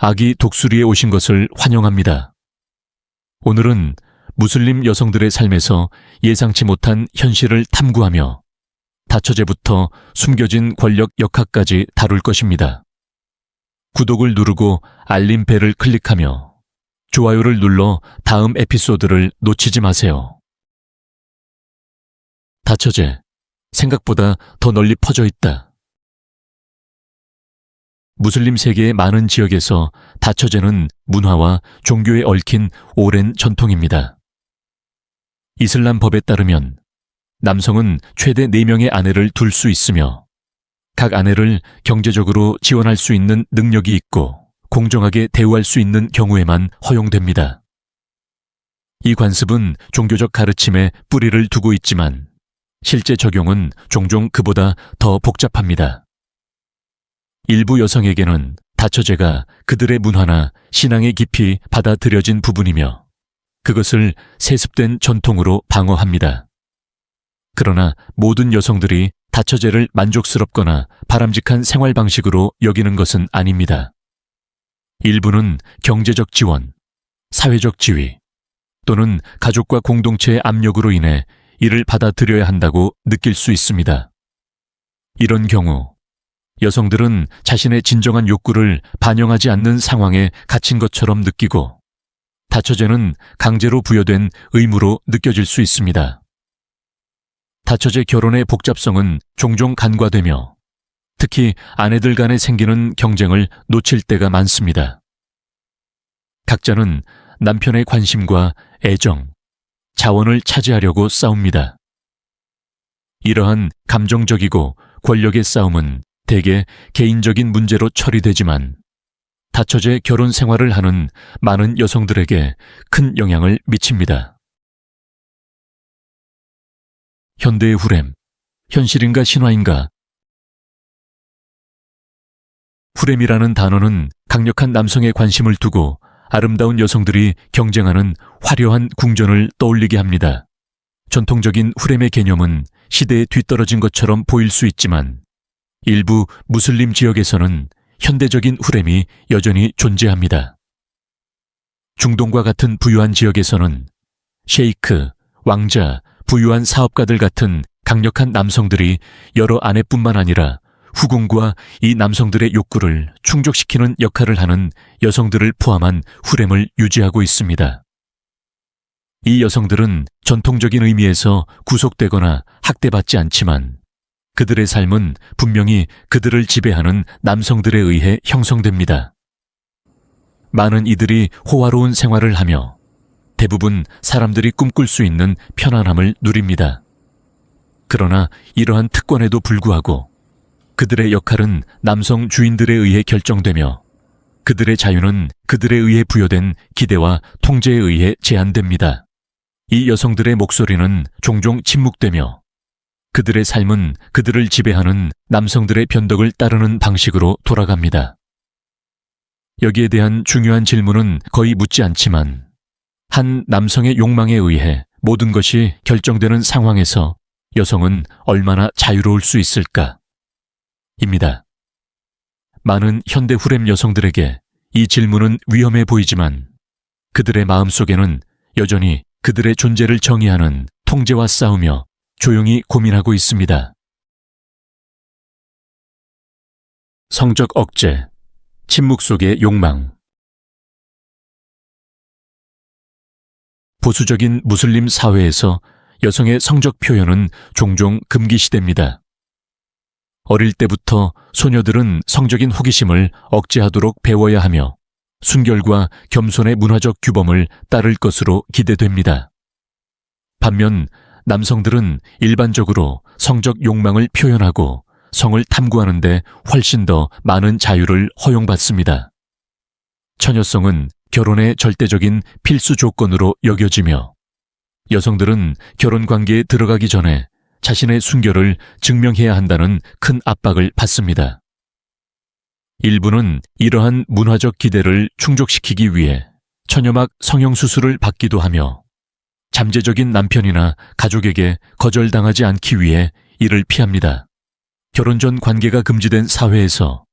아기 독수리에 오신 것을 환영합니다. 오늘은 무슬림 여성들의 삶에서 예상치 못한 현실을 탐구하며 다처제부터 숨겨진 권력 역학까지 다룰 것입니다. 구독을 누르고 알림벨을 클릭하며 좋아요를 눌러 다음 에피소드를 놓치지 마세요. 다처제, 생각보다 더 널리 퍼져 있다. 무슬림 세계의 많은 지역에서 다처제는 문화와 종교에 얽힌 오랜 전통입니다. 이슬람 법에 따르면 남성은 최대 4명의 아내를 둘 수 있으며 각 아내를 경제적으로 지원할 수 있는 능력이 있고 공정하게 대우할 수 있는 경우에만 허용됩니다. 이 관습은 종교적 가르침에 뿌리를 두고 있지만 실제 적용은 종종 그보다 더 복잡합니다. 일부 여성에게는 다처제가 그들의 문화나 신앙에 깊이 받아들여진 부분이며 그것을 세습된 전통으로 방어합니다. 그러나 모든 여성들이 다처제를 만족스럽거나 바람직한 생활 방식으로 여기는 것은 아닙니다. 일부는 경제적 지원, 사회적 지위 또는 가족과 공동체의 압력으로 인해 이를 받아들여야 한다고 느낄 수 있습니다. 이런 경우 여성들은 자신의 진정한 욕구를 반영하지 않는 상황에 갇힌 것처럼 느끼고 다처제는 강제로 부여된 의무로 느껴질 수 있습니다. 다처제 결혼의 복잡성은 종종 간과되며 특히 아내들 간에 생기는 경쟁을 놓칠 때가 많습니다. 각자는 남편의 관심과 애정, 자원을 차지하려고 싸웁니다. 이러한 감정적이고 권력의 싸움은 대개 개인적인 문제로 처리되지만 다처제 결혼 생활을 하는 많은 여성들에게 큰 영향을 미칩니다. 현대의 후렘, 현실인가 신화인가? 후렘이라는 단어는 강력한 남성의 관심을 두고 아름다운 여성들이 경쟁하는 화려한 궁전을 떠올리게 합니다. 전통적인 후렘의 개념은 시대에 뒤떨어진 것처럼 보일 수 있지만 일부 무슬림 지역에서는 현대적인 후렘이 여전히 존재합니다. 중동과 같은 부유한 지역에서는 셰이크, 왕자, 부유한 사업가들 같은 강력한 남성들이 여러 아내뿐만 아니라 후궁과 이 남성들의 욕구를 충족시키는 역할을 하는 여성들을 포함한 후렘을 유지하고 있습니다. 이 여성들은 전통적인 의미에서 구속되거나 학대받지 않지만 그들의 삶은 분명히 그들을 지배하는 남성들에 의해 형성됩니다. 많은 이들이 호화로운 생활을 하며 대부분 사람들이 꿈꿀 수 있는 편안함을 누립니다. 그러나 이러한 특권에도 불구하고 그들의 역할은 남성 주인들에 의해 결정되며 그들의 자유는 그들에 의해 부여된 기대와 통제에 의해 제한됩니다. 이 여성들의 목소리는 종종 침묵되며 그들의 삶은 그들을 지배하는 남성들의 변덕을 따르는 방식으로 돌아갑니다. 여기에 대한 중요한 질문은 거의 묻지 않지만 한 남성의 욕망에 의해 모든 것이 결정되는 상황에서 여성은 얼마나 자유로울 수 있을까? 입니다. 많은 현대 후렘 여성들에게 이 질문은 위험해 보이지만 그들의 마음속에는 여전히 그들의 존재를 정의하는 통제와 싸우며 조용히 고민하고 있습니다. 성적 억제, 침묵 속의 욕망. 보수적인 무슬림 사회에서 여성의 성적 표현은 종종 금기시됩니다. 어릴 때부터 소녀들은 성적인 호기심을 억제하도록 배워야 하며 순결과 겸손의 문화적 규범을 따를 것으로 기대됩니다. 반면 남성들은 일반적으로 성적 욕망을 표현하고 성을 탐구하는 데 훨씬 더 많은 자유를 허용받습니다. 처녀성은 결혼의 절대적인 필수 조건으로 여겨지며 여성들은 결혼 관계에 들어가기 전에 자신의 순결을 증명해야 한다는 큰 압박을 받습니다. 일부는 이러한 문화적 기대를 충족시키기 위해 처녀막 성형수술을 받기도 하며 잠재적인 남편이나 가족에게 거절당하지 않기 위해 이를 피합니다. 결혼 전 관계가 금지된 사회에서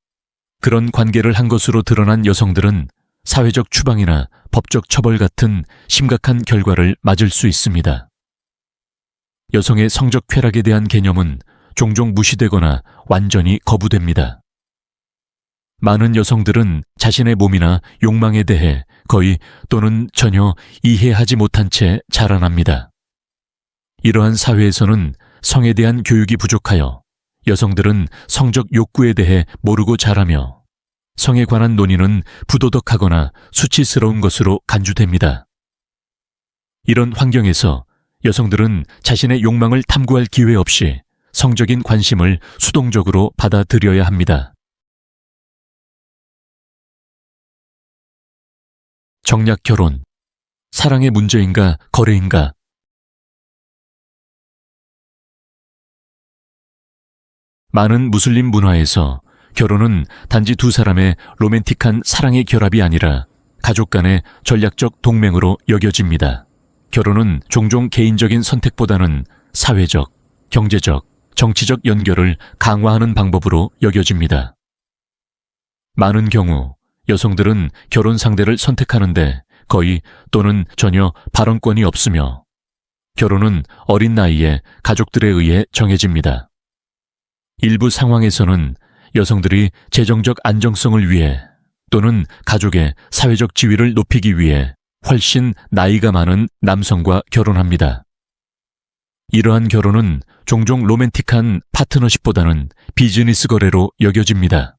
그런 관계를 한 것으로 드러난 여성들은 사회적 추방이나 법적 처벌 같은 심각한 결과를 맞을 수 있습니다. 여성의 성적 쾌락에 대한 개념은 종종 무시되거나 완전히 거부됩니다. 많은 여성들은 자신의 몸이나 욕망에 대해 거의 또는 전혀 이해하지 못한 채 자라납니다. 이러한 사회에서는 성에 대한 교육이 부족하여 여성들은 성적 욕구에 대해 모르고 자라며 성에 관한 논의는 부도덕하거나 수치스러운 것으로 간주됩니다. 이런 환경에서 여성들은 자신의 욕망을 탐구할 기회 없이 성적인 관심을 수동적으로 받아들여야 합니다. 정략 결혼, 사랑의 문제인가 거래인가? 많은 무슬림 문화에서 결혼은 단지 두 사람의 로맨틱한 사랑의 결합이 아니라 가족 간의 전략적 동맹으로 여겨집니다. 결혼은 종종 개인적인 선택보다는 사회적, 경제적, 정치적 연결을 강화하는 방법으로 여겨집니다. 많은 경우 여성들은 결혼 상대를 선택하는데 거의 또는 전혀 발언권이 없으며 결혼은 어린 나이에 가족들에 의해 정해집니다. 일부 상황에서는 여성들이 재정적 안정성을 위해 또는 가족의 사회적 지위를 높이기 위해 훨씬 나이가 많은 남성과 결혼합니다. 이러한 결혼은 종종 로맨틱한 파트너십보다는 비즈니스 거래로 여겨집니다.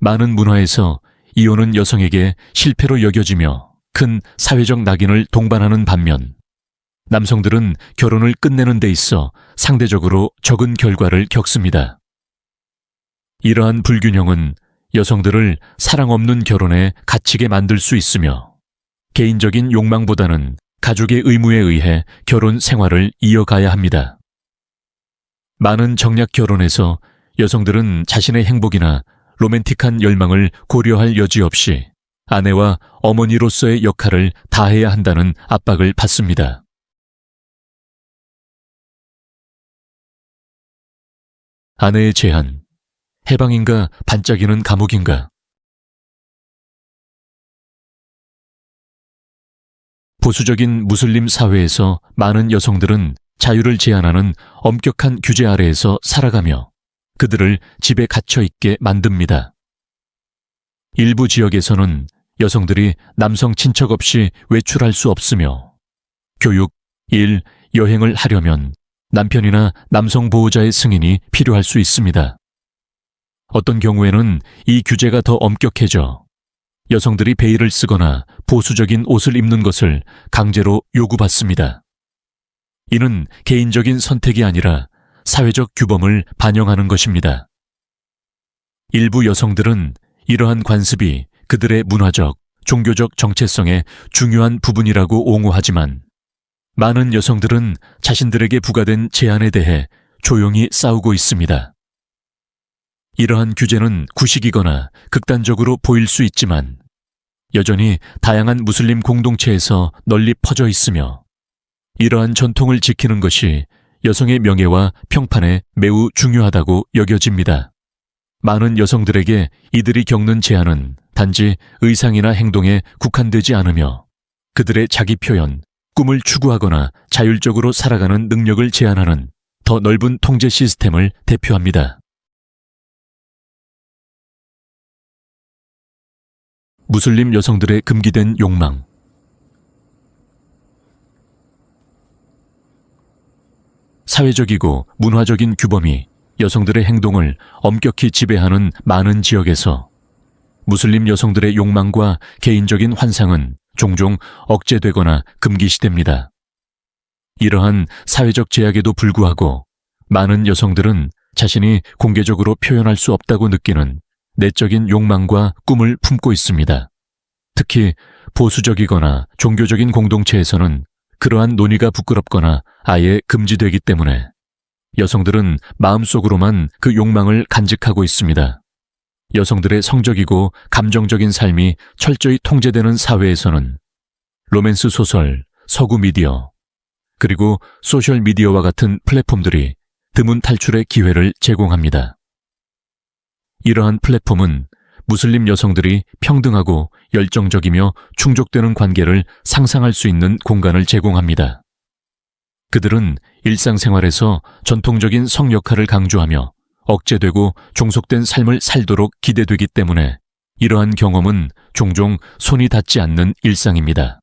많은 문화에서 이혼은 여성에게 실패로 여겨지며 큰 사회적 낙인을 동반하는 반면 남성들은 결혼을 끝내는 데 있어 상대적으로 적은 결과를 겪습니다. 이러한 불균형은 여성들을 사랑 없는 결혼에 갇히게 만들 수 있으며 개인적인 욕망보다는 가족의 의무에 의해 결혼 생활을 이어가야 합니다. 많은 정략 결혼에서 여성들은 자신의 행복이나 로맨틱한 열망을 고려할 여지 없이 아내와 어머니로서의 역할을 다해야 한다는 압박을 받습니다. 아내의 제한, 해방인가 반짝이는 감옥인가? 보수적인 무슬림 사회에서 많은 여성들은 자유를 제한하는 엄격한 규제 아래에서 살아가며 그들을 집에 갇혀 있게 만듭니다. 일부 지역에서는 여성들이 남성 친척 없이 외출할 수 없으며 교육, 일, 여행을 하려면 남편이나 남성 보호자의 승인이 필요할 수 있습니다. 어떤 경우에는 이 규제가 더 엄격해져 여성들이 베일을 쓰거나 보수적인 옷을 입는 것을 강제로 요구받습니다. 이는 개인적인 선택이 아니라 사회적 규범을 반영하는 것입니다. 일부 여성들은 이러한 관습이 그들의 문화적, 종교적 정체성의 중요한 부분이라고 옹호하지만 많은 여성들은 자신들에게 부과된 제한에 대해 조용히 싸우고 있습니다. 이러한 규제는 구식이거나 극단적으로 보일 수 있지만 여전히 다양한 무슬림 공동체에서 널리 퍼져 있으며 이러한 전통을 지키는 것이 여성의 명예와 평판에 매우 중요하다고 여겨집니다. 많은 여성들에게 이들이 겪는 제한은 단지 의상이나 행동에 국한되지 않으며 그들의 자기 표현, 꿈을 추구하거나 자율적으로 살아가는 능력을 제한하는 더 넓은 통제 시스템을 대표합니다. 무슬림 여성들의 금기된 욕망. 사회적이고 문화적인 규범이 여성들의 행동을 엄격히 지배하는 많은 지역에서 무슬림 여성들의 욕망과 개인적인 환상은 종종 억제되거나 금기시됩니다. 이러한 사회적 제약에도 불구하고 많은 여성들은 자신이 공개적으로 표현할 수 없다고 느끼는 내적인 욕망과 꿈을 품고 있습니다. 특히 보수적이거나 종교적인 공동체에서는 그러한 논의가 부끄럽거나 아예 금지되기 때문에 여성들은 마음속으로만 그 욕망을 간직하고 있습니다. 여성들의 성적이고 감정적인 삶이 철저히 통제되는 사회에서는 로맨스 소설, 서구 미디어, 그리고 소셜 미디어와 같은 플랫폼들이 드문 탈출의 기회를 제공합니다. 이러한 플랫폼은 무슬림 여성들이 평등하고 열정적이며 충족되는 관계를 상상할 수 있는 공간을 제공합니다. 그들은 일상생활에서 전통적인 성 역할을 강조하며 억제되고 종속된 삶을 살도록 기대되기 때문에 이러한 경험은 종종 손이 닿지 않는 일상입니다.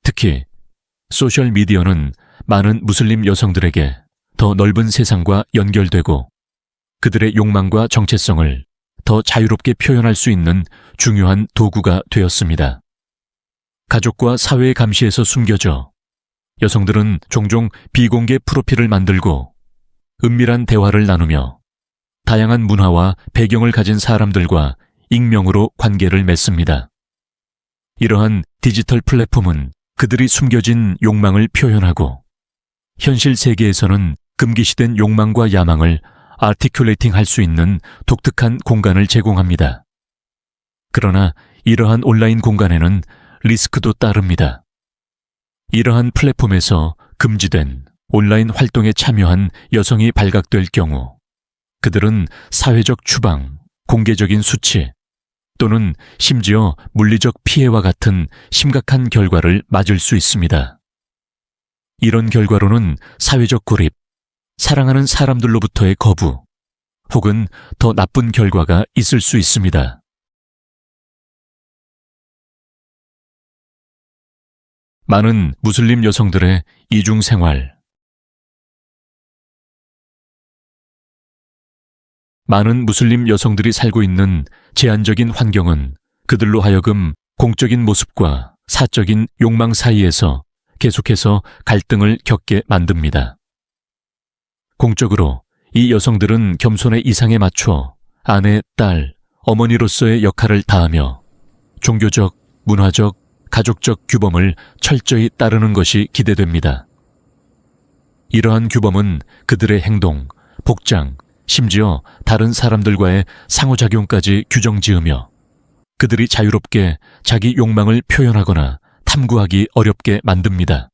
특히 소셜미디어는 많은 무슬림 여성들에게 더 넓은 세상과 연결되고 그들의 욕망과 정체성을 더 자유롭게 표현할 수 있는 중요한 도구가 되었습니다. 가족과 사회의 감시에서 숨겨져 여성들은 종종 비공개 프로필을 만들고 은밀한 대화를 나누며 다양한 문화와 배경을 가진 사람들과 익명으로 관계를 맺습니다. 이러한 디지털 플랫폼은 그들이 숨겨진 욕망을 표현하고 현실 세계에서는 금기시된 욕망과 야망을 아티큘레이팅 할 수 있는 독특한 공간을 제공합니다. 그러나 이러한 온라인 공간에는 리스크도 따릅니다. 이러한 플랫폼에서 금지된 온라인 활동에 참여한 여성이 발각될 경우 그들은 사회적 추방, 공개적인 수치 또는 심지어 물리적 피해와 같은 심각한 결과를 맞을 수 있습니다. 이런 결과로는 사회적 고립, 사랑하는 사람들로부터의 거부, 혹은 더 나쁜 결과가 있을 수 있습니다. 많은 무슬림 여성들의 이중 생활. 많은 무슬림 여성들이 살고 있는 제한적인 환경은 그들로 하여금 공적인 모습과 사적인 욕망 사이에서 계속해서 갈등을 겪게 만듭니다. 공적으로 이 여성들은 겸손의 이상에 맞춰 아내, 딸, 어머니로서의 역할을 다하며 종교적, 문화적, 가족적 규범을 철저히 따르는 것이 기대됩니다. 이러한 규범은 그들의 행동, 복장, 심지어 다른 사람들과의 상호작용까지 규정지으며 그들이 자유롭게 자기 욕망을 표현하거나 탐구하기 어렵게 만듭니다.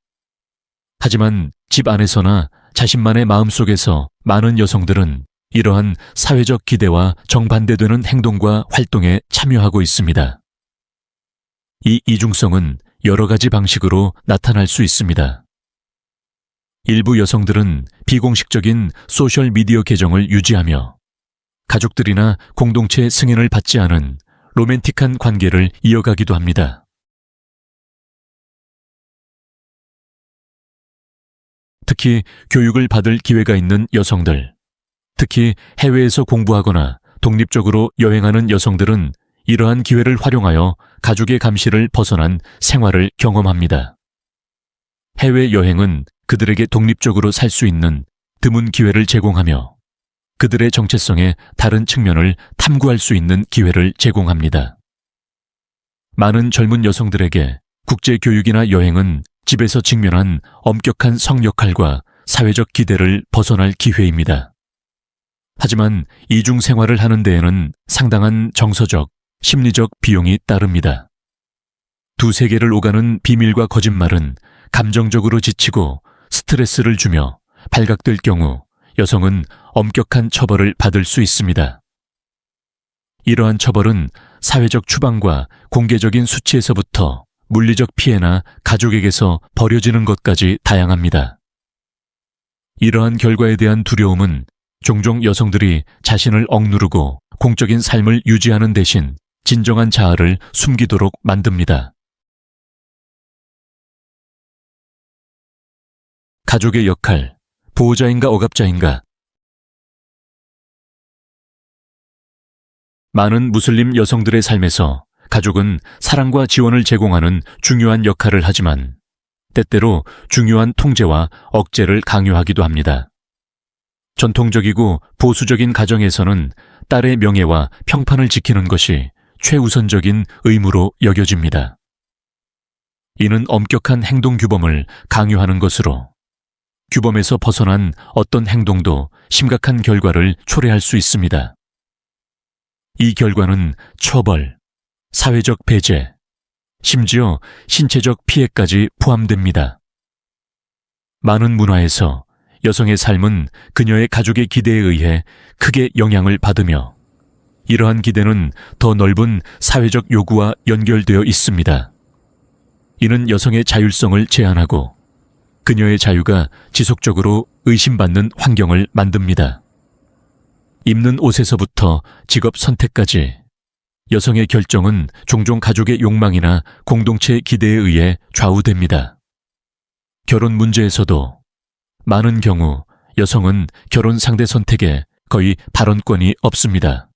하지만 집 안에서나 자신만의 마음속에서 많은 여성들은 이러한 사회적 기대와 정반대되는 행동과 활동에 참여하고 있습니다. 이 이중성은 여러 가지 방식으로 나타날 수 있습니다. 일부 여성들은 비공식적인 소셜미디어 계정을 유지하며 가족들이나 공동체의 승인을 받지 않은 로맨틱한 관계를 이어가기도 합니다. 특히 교육을 받을 기회가 있는 여성들, 특히 해외에서 공부하거나 독립적으로 여행하는 여성들은 이러한 기회를 활용하여 가족의 감시를 벗어난 생활을 경험합니다. 해외여행은 그들에게 독립적으로 살 수 있는 드문 기회를 제공하며 그들의 정체성의 다른 측면을 탐구할 수 있는 기회를 제공합니다. 많은 젊은 여성들에게 국제교육이나 여행은 집에서 직면한 엄격한 성 역할과 사회적 기대를 벗어날 기회입니다. 하지만 이중 생활을 하는 데에는 상당한 정서적, 심리적 비용이 따릅니다. 두 세계를 오가는 비밀과 거짓말은 감정적으로 지치고 스트레스를 주며 발각될 경우 여성은 엄격한 처벌을 받을 수 있습니다. 이러한 처벌은 사회적 추방과 공개적인 수치에서부터 물리적 피해나 가족에게서 버려지는 것까지 다양합니다. 이러한 결과에 대한 두려움은 종종 여성들이 자신을 억누르고 공적인 삶을 유지하는 대신 진정한 자아를 숨기도록 만듭니다. 가족의 역할, 보호자인가 억압자인가? 많은 무슬림 여성들의 삶에서 가족은 사랑과 지원을 제공하는 중요한 역할을 하지만 때때로 중요한 통제와 억제를 강요하기도 합니다. 전통적이고 보수적인 가정에서는 딸의 명예와 평판을 지키는 것이 최우선적인 의무로 여겨집니다. 이는 엄격한 행동 규범을 강요하는 것으로 규범에서 벗어난 어떤 행동도 심각한 결과를 초래할 수 있습니다. 이 결과는 처벌, 사회적 배제, 심지어 신체적 피해까지 포함됩니다. 많은 문화에서 여성의 삶은 그녀의 가족의 기대에 의해 크게 영향을 받으며 이러한 기대는 더 넓은 사회적 요구와 연결되어 있습니다. 이는 여성의 자율성을 제한하고 그녀의 자유가 지속적으로 의심받는 환경을 만듭니다. 입는 옷에서부터 직업 선택까지 여성의 결정은 종종 가족의 욕망이나 공동체 기대에 의해 좌우됩니다. 결혼 문제에서도 많은 경우 여성은 결혼 상대 선택에 거의 발언권이 없습니다.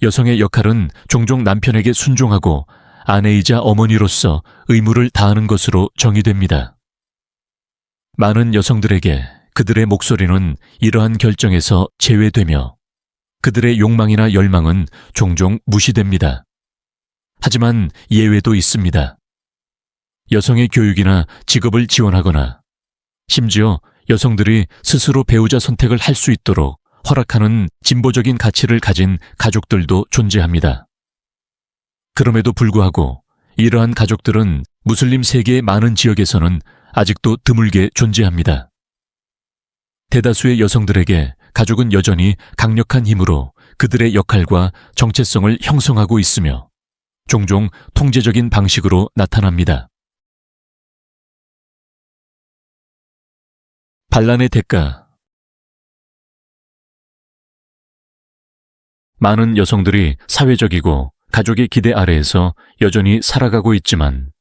여성의 역할은 종종 남편에게 순종하고 아내이자 어머니로서 의무를 다하는 것으로 정의됩니다. 많은 여성들에게 그들의 목소리는 이러한 결정에서 제외되며 그들의 욕망이나 열망은 종종 무시됩니다. 하지만 예외도 있습니다. 여성의 교육이나 직업을 지원하거나 심지어 여성들이 스스로 배우자 선택을 할 수 있도록 허락하는 진보적인 가치를 가진 가족들도 존재합니다. 그럼에도 불구하고 이러한 가족들은 무슬림 세계의 많은 지역에서는 아직도 드물게 존재합니다. 대다수의 여성들에게 가족은 여전히 강력한 힘으로 그들의 역할과 정체성을 형성하고 있으며 종종 통제적인 방식으로 나타납니다. 반란의 대가. 많은 여성들이 사회적이고 가족의 기대 아래에서 여전히 살아가고 있지만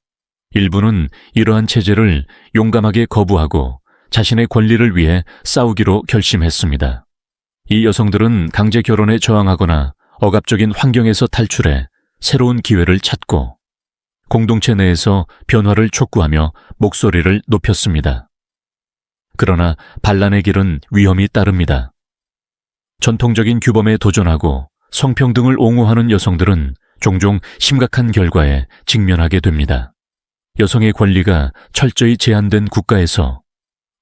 일부는 이러한 체제를 용감하게 거부하고 자신의 권리를 위해 싸우기로 결심했습니다. 이 여성들은 강제 결혼에 저항하거나 억압적인 환경에서 탈출해 새로운 기회를 찾고 공동체 내에서 변화를 촉구하며 목소리를 높였습니다. 그러나 반란의 길은 위험이 따릅니다. 전통적인 규범에 도전하고 성평등을 옹호하는 여성들은 종종 심각한 결과에 직면하게 됩니다. 여성의 권리가 철저히 제한된 국가에서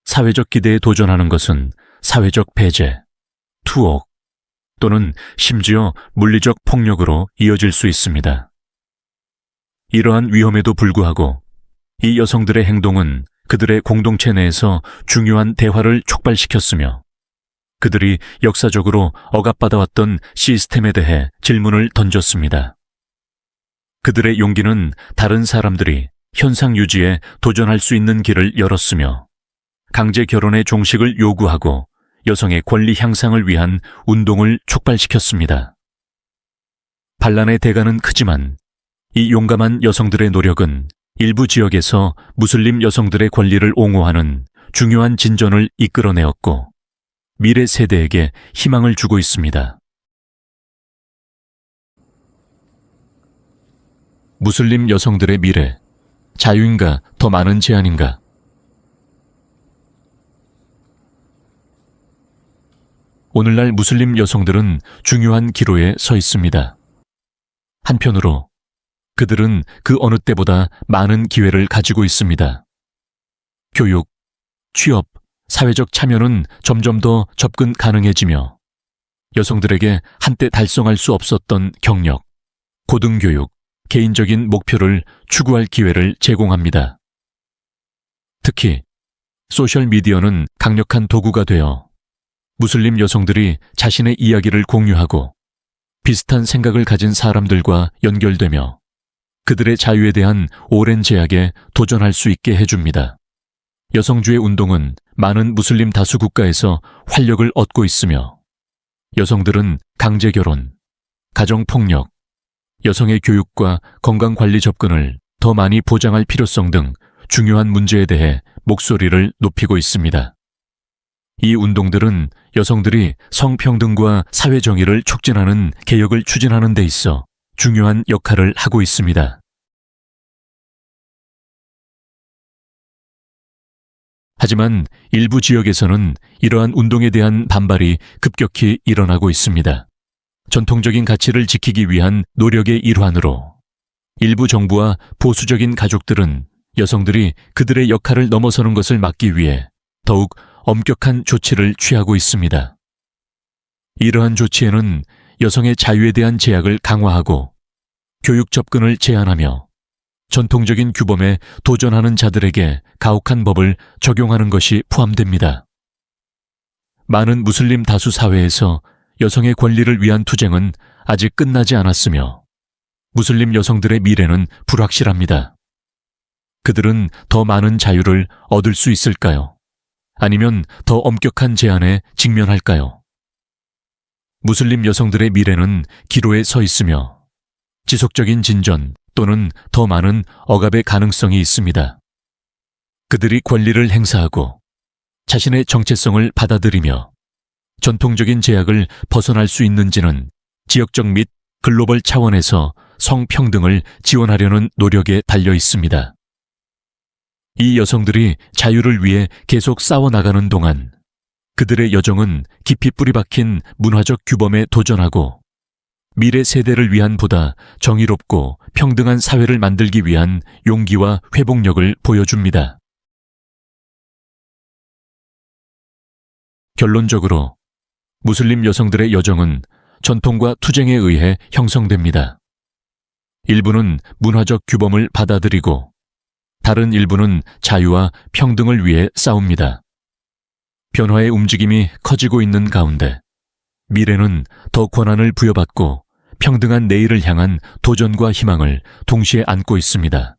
사회적 기대에 도전하는 것은 사회적 배제, 투옥 또는 심지어 물리적 폭력으로 이어질 수 있습니다. 이러한 위험에도 불구하고 이 여성들의 행동은 그들의 공동체 내에서 중요한 대화를 촉발시켰으며 그들이 역사적으로 억압받아왔던 시스템에 대해 질문을 던졌습니다. 그들의 용기는 다른 사람들이 현상 유지에 도전할 수 있는 길을 열었으며 강제 결혼의 종식을 요구하고 여성의 권리 향상을 위한 운동을 촉발시켰습니다. 반란의 대가는 크지만 이 용감한 여성들의 노력은 일부 지역에서 무슬림 여성들의 권리를 옹호하는 중요한 진전을 이끌어내었고 미래 세대에게 희망을 주고 있습니다. 무슬림 여성들의 미래, 자유인가 더 많은 제한인가? 오늘날 무슬림 여성들은 중요한 기로에 서 있습니다. 한편으로 그들은 그 어느 때보다 많은 기회를 가지고 있습니다. 교육, 취업, 사회적 참여는 점점 더 접근 가능해지며 여성들에게 한때 달성할 수 없었던 경력, 고등교육, 개인적인 목표를 추구할 기회를 제공합니다. 특히 소셜미디어는 강력한 도구가 되어 무슬림 여성들이 자신의 이야기를 공유하고 비슷한 생각을 가진 사람들과 연결되며 그들의 자유에 대한 오랜 제약에 도전할 수 있게 해줍니다. 여성주의 운동은 많은 무슬림 다수 국가에서 활력을 얻고 있으며 여성들은 강제결혼, 가정폭력, 여성의 교육과 건강관리 접근을 더 많이 보장할 필요성 등 중요한 문제에 대해 목소리를 높이고 있습니다. 이 운동들은 여성들이 성평등과 사회정의를 촉진하는 개혁을 추진하는 데 있어 중요한 역할을 하고 있습니다. 하지만 일부 지역에서는 이러한 운동에 대한 반발이 급격히 일어나고 있습니다. 전통적인 가치를 지키기 위한 노력의 일환으로 일부 정부와 보수적인 가족들은 여성들이 그들의 역할을 넘어서는 것을 막기 위해 더욱 엄격한 조치를 취하고 있습니다. 이러한 조치에는 여성의 자유에 대한 제약을 강화하고 교육 접근을 제한하며 전통적인 규범에 도전하는 자들에게 가혹한 법을 적용하는 것이 포함됩니다. 많은 무슬림 다수 사회에서 여성의 권리를 위한 투쟁은 아직 끝나지 않았으며 무슬림 여성들의 미래는 불확실합니다. 그들은 더 많은 자유를 얻을 수 있을까요? 아니면 더 엄격한 제한에 직면할까요? 무슬림 여성들의 미래는 기로에 서 있으며 지속적인 진전 또는 더 많은 억압의 가능성이 있습니다. 그들이 권리를 행사하고 자신의 정체성을 받아들이며 전통적인 제약을 벗어날 수 있는지는 지역적 및 글로벌 차원에서 성평등을 지원하려는 노력에 달려 있습니다. 이 여성들이 자유를 위해 계속 싸워나가는 동안 그들의 여정은 깊이 뿌리박힌 문화적 규범에 도전하고 미래 세대를 위한 보다 정의롭고 평등한 사회를 만들기 위한 용기와 회복력을 보여줍니다. 결론적으로 무슬림 여성들의 여정은 전통과 투쟁에 의해 형성됩니다. 일부는 문화적 규범을 받아들이고 다른 일부는 자유와 평등을 위해 싸웁니다. 변화의 움직임이 커지고 있는 가운데 미래는 더 권한을 부여받고 평등한 내일을 향한 도전과 희망을 동시에 안고 있습니다.